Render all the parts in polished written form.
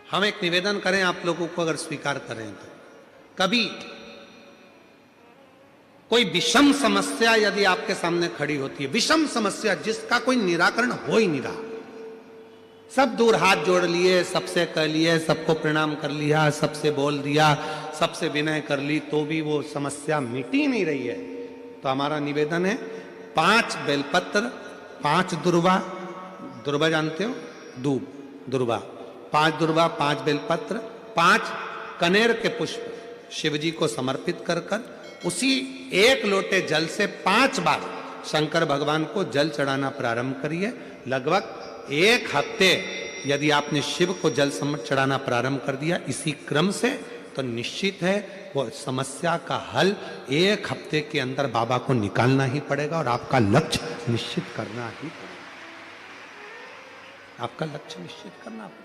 हम एक निवेदन करें आप लोगों को, अगर स्वीकार करें तो कभी कोई विषम समस्या यदि आपके सामने खड़ी होती है, विषम समस्या जिसका कोई निराकरण हो ही नहीं रहा, सब दूर हाथ जोड़ लिए, सबसे कह लिए, सबको प्रणाम कर लिया, सबसे बोल दिया, सबसे विनय कर ली, तो भी वो समस्या मिटी नहीं रही है, तो हमारा निवेदन है 5 बेलपत्र, 5 दुर्वा, दुर्वा जानते हो, दूब, दुर्वा, 5 दुर्वा, 5 बेलपत्र, 5 कनेर के पुष्प शिव जी को समर्पित कर कर उसी एक लोटे जल से 5 बार शंकर भगवान को जल चढ़ाना प्रारंभ करिए। लगभग 1 हफ्ते यदि आपने शिव को जल चढ़ाना प्रारंभ कर दिया इसी क्रम से, तो निश्चित है वो समस्या का हल 1 हफ्ते के अंदर बाबा को निकालना ही पड़ेगा और आपका लक्ष्य निश्चित करना ही पड़ेगा। आपका लक्ष्य निश्चित करना पड़ेगा।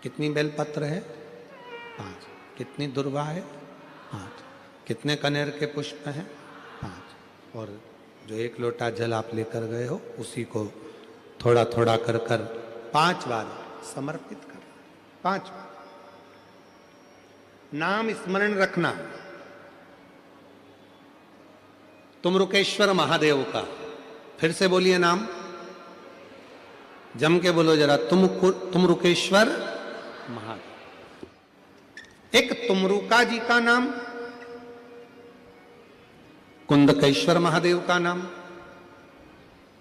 कितनी बेलपत्र है? 5। कितनी दुर्वा है? 5। कितने कनेर के पुष्प हैं? 5। और जो 1 लोटा जल आप लेकर गए हो उसी को थोड़ा थोड़ा कर कर 5 बार समर्पित कर, 5 बार। नाम स्मरण रखना, तुम रुकेश्वर महादेव का, फिर से बोलिए नाम, जम के बोलो जरा, तुम रुकेश्वर महादेव। एक तुमरुका जी का नाम, कुंदकेश्वर महादेव का नाम,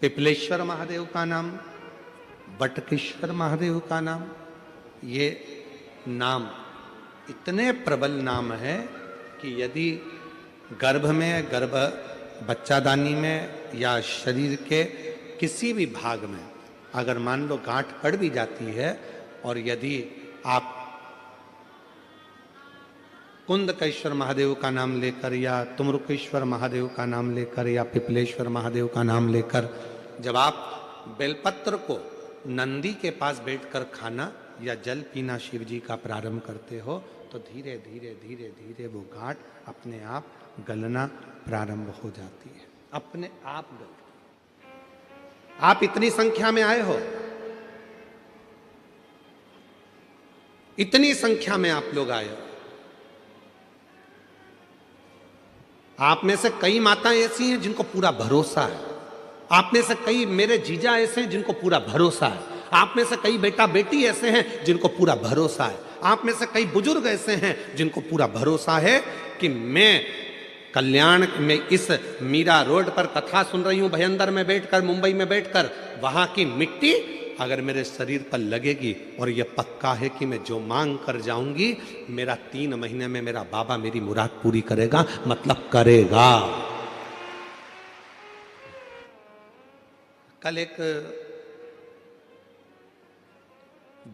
पिपलेश्वर महादेव का नाम, बटकेश्वर महादेव का नाम, ये नाम इतने प्रबल नाम है कि यदि गर्भ में, गर्भ बच्चादानी में या शरीर के किसी भी भाग में अगर मान लो गांठ पड़ भी जाती है और यदि आप कुंदकेश्वर महादेव का नाम लेकर या तुमरुकेश्वर महादेव का नाम लेकर या पिपलेश्वर महादेव का नाम लेकर जब आप बेलपत्र को नंदी के पास बैठकर खाना या जल पीना शिव जी का प्रारंभ करते हो तो धीरे धीरे धीरे धीरे वो गांठ अपने आप गलना प्रारंभ हो जाती है, अपने आप गलती। आप इतनी संख्या में आए हो, इतनी संख्या में आप लोग आए हो। आप में से कई माताएं ऐसी हैं जिनको पूरा भरोसा है, आप में से कई मेरे जीजा ऐसे हैं जिनको पूरा भरोसा है, आप में से कई बेटा बेटी ऐसे हैं जिनको पूरा भरोसा है, आप में से कई बुजुर्ग ऐसे हैं जिनको पूरा भरोसा है कि मैं कल्याण में इस मीरा रोड पर कथा सुन रही हूं, भयंदर में बैठकर, मुंबई में बैठकर, वहां की मिट्टी अगर मेरे शरीर पर लगेगी और यह पक्का है कि मैं जो मांग कर जाऊंगी मेरा 3 महीने में मेरा बाबा मेरी मुराद पूरी करेगा, मतलब करेगा। कल एक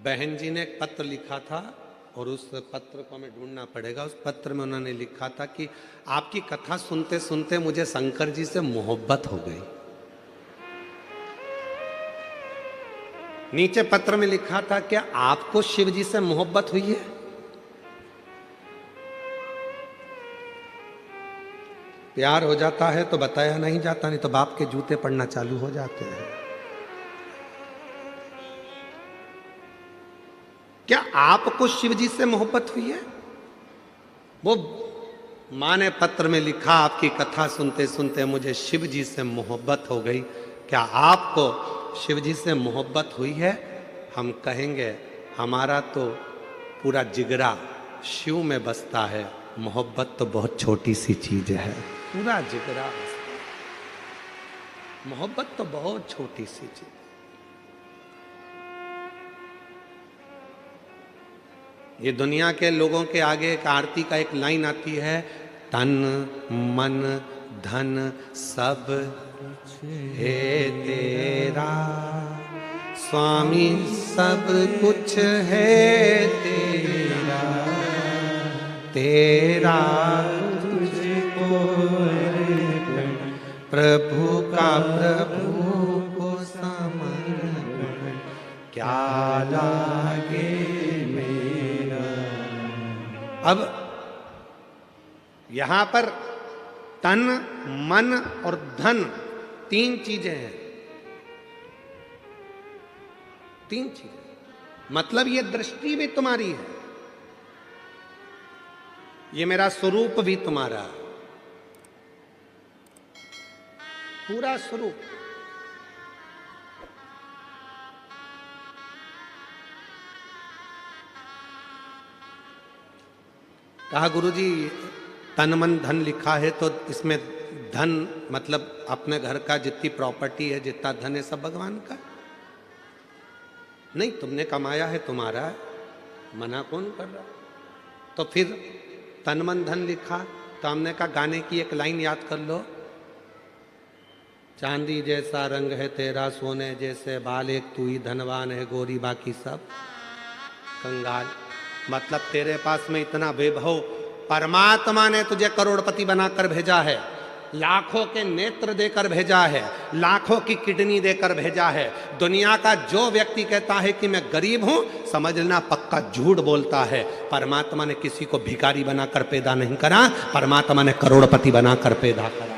बहन जी ने एक पत्र लिखा था और उस पत्र को हमें ढूंढना पड़ेगा। उस पत्र में उन्होंने लिखा था कि आपकी कथा सुनते सुनते मुझे शंकर जी से मोहब्बत हो गई। नीचे पत्र में लिखा था, क्या आपको शिव जी से मोहब्बत हुई है? प्यार हो जाता है तो बताया नहीं जाता, नहीं तो बाप के जूते पड़ना चालू हो जाते हैं। क्या आपको शिव जी से मोहब्बत हुई है? वो मां ने पत्र में लिखा, आपकी कथा सुनते सुनते मुझे शिव जी से मोहब्बत हो गई। क्या आपको शिव जी से मोहब्बत हुई है? हम कहेंगे हमारा तो पूरा जिगरा शिव में बसता है, मोहब्बत तो बहुत छोटी सी चीज है। पूरा जिगरा बसता है, मोहब्बत तो बहुत छोटी सी चीज। ये दुनिया के लोगों के आगे एक आरती का एक लाइन आती है, तन मन धन सब है तेरा, स्वामी सब कुछ है तेरा, तेरा तुझको प्रभु का प्रभु को समर्पण, क्या लागे मेरा। अब यहां पर तन मन और धन 3 चीजें हैं। 3 चीजें, मतलब ये दृष्टि भी तुम्हारी है, ये मेरा स्वरूप भी तुम्हारा, पूरा स्वरूप। कहा गुरुजी तन मन धन लिखा है तो इसमें धन मतलब अपने घर का जितनी प्रॉपर्टी है, जितना धन है सब भगवान का। नहीं, तुमने कमाया है, तुम्हारा है, मना कौन कर रहा? तो फिर तन मन धन लिखा तो हमने कहा गाने की एक लाइन याद कर लो, चांदी जैसा रंग है तेरा सोने जैसे बाल, एक तू ही धनवान है गोरी बाकी सब कंगाल। मतलब तेरे पास में इतना वैभव, परमात्मा ने तुझे करोड़पति बनाकर भेजा है, लाखों के नेत्र देकर भेजा है, लाखों की किडनी देकर भेजा है। दुनिया का जो व्यक्ति कहता है कि मैं गरीब हूं, समझना पक्का झूठ बोलता है। परमात्मा ने किसी को भिखारी बनाकर पैदा नहीं करा, परमात्मा ने करोड़पति बनाकर पैदा करा।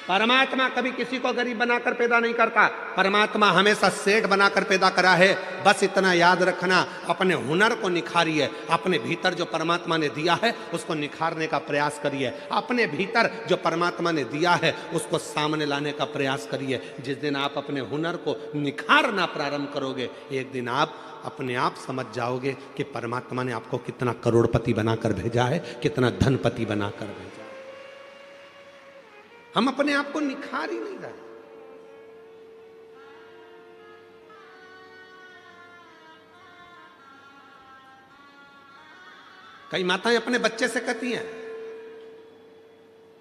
परमात्मा कभी किसी को गरीब बनाकर पैदा नहीं करता, परमात्मा हमेशा सेठ बनाकर पैदा करा है। बस इतना याद रखना, अपने हुनर को निखारिए, अपने भीतर जो परमात्मा ने दिया है उसको निखारने का प्रयास करिए, अपने भीतर जो परमात्मा ने दिया है उसको सामने लाने का प्रयास करिए। जिस दिन आप अपने हुनर को निखारना प्रारंभ करोगे, एक दिन आप अपने आप समझ जाओगे कि परमात्मा ने आपको कितना करोड़पति बनाकर भेजा है, कितना धनपति बनाकर भेजा। हम अपने आप को निखार ही नहीं रहे। कई माताएं अपने बच्चे से कहती हैं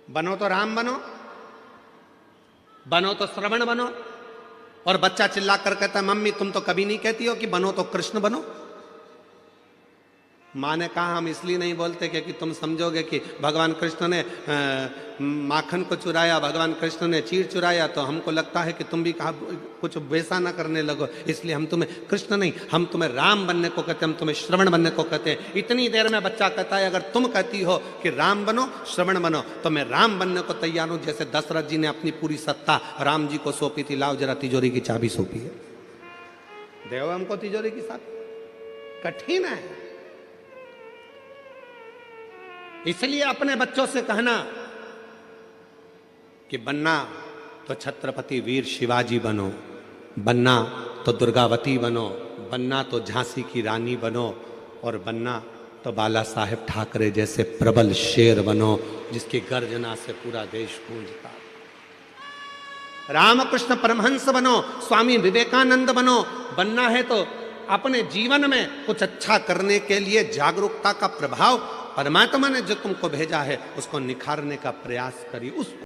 बनो तो राम बनो, बनो तो श्रवण बनो, और बच्चा चिल्ला कर कहता है मम्मी तुम तो कभी नहीं कहती हो कि बनो तो कृष्ण बनो। माँ ने कहा हम इसलिए नहीं बोलते क्योंकि तुम समझोगे कि भगवान कृष्ण ने माखन को चुराया, भगवान कृष्ण ने चीर चुराया, तो हमको लगता है कि तुम भी कहा कुछ वैसा ना करने लगो, इसलिए हम तुम्हें कृष्ण नहीं, हम तुम्हें राम बनने को कहते हैं, हम तुम्हें श्रवण बनने को कहते हैं। इतनी देर में बच्चा कहता है अगर तुम कहती हो कि राम बनो श्रवण बनो तो मैं राम बनने को तैयार हूं। जैसे दशरथ जी ने अपनी पूरी सत्ता राम जी को सौंपी थी, लाओ जरा तिजोरी की चाबी सौंपी है, देव हमको तिजोरी की चाबी। कठिन है, इसलिए अपने बच्चों से कहना कि बनना तो छत्रपति वीर शिवाजी बनो, बनना तो दुर्गावती बनो, बनना तो झांसी की रानी बनो, और बनना तो बाला साहेब ठाकरे जैसे प्रबल शेर बनो जिसकी गर्जना से पूरा देश गूंजता। रामकृष्ण परमहंस बनो, स्वामी विवेकानंद बनो। बनना है तो अपने जीवन में कुछ अच्छा करने के लिए जागरूकता का प्रभाव परमात्मा ने जो तुमको भेजा है उसको निखारने का प्रयास करिए। उस